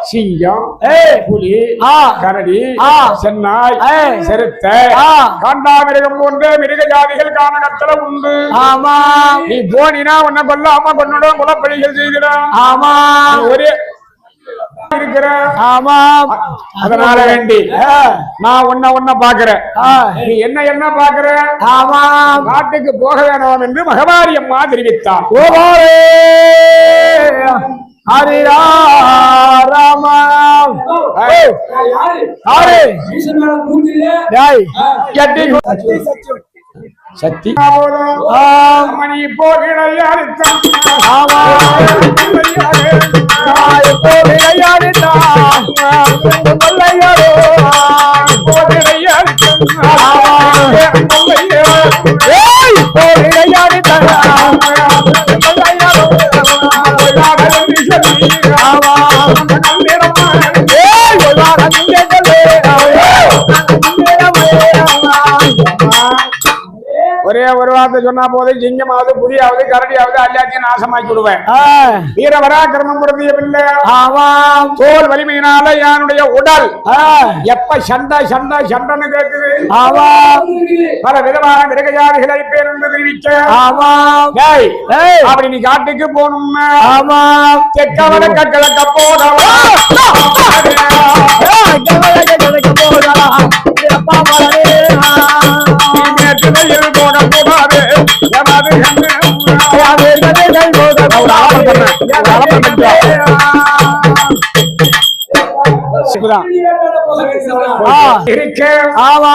சிங்கம் புலி கரடி சென்னாய் செருத்த காண்டாமிருகம் போன்ற மிருக ஜாதிகள் காணகத்துல உண்டு. ஆமா நீ போனினா உன்னை கொல்லாம கொன்னோட குலப்பழிகள் செய்திடும். ஆமா ஒரே இருக்கிற. ஆமா அதனால வேண்டி நான் உன்ன பாக்குறேன். நீ என்ன பாக்குற? ஆமா நாட்டுக்கு போக வேணாம் என்று மகவாரி அம்மா தெரிவித்தார். ஹரிரா ராமா சக்தி மணி போகிழையாடுத்தான் ஒரே ஒரு வார்த்தை சொன்னா போது சிங்கமாவது புலியாவது கரடியாவது எல்லாத்தையும் நாசமாக்கி விடுவேன். வீர பராக்கிரமம் பொருந்தியவில்லை. தோல் வலிமையினால என்னுடைய உடல் எப்ப சண்டை சண்டை சண்டைன்னு கேட்குது. பல விதமான மிருகஜாதிகளை பேர் என்று தெரிவிக்க அப்படி நீ காட்டுக்கு போகணும்னா தெற்க வடக்க கிழக்க போடலாம் இருக்கு. ஆமா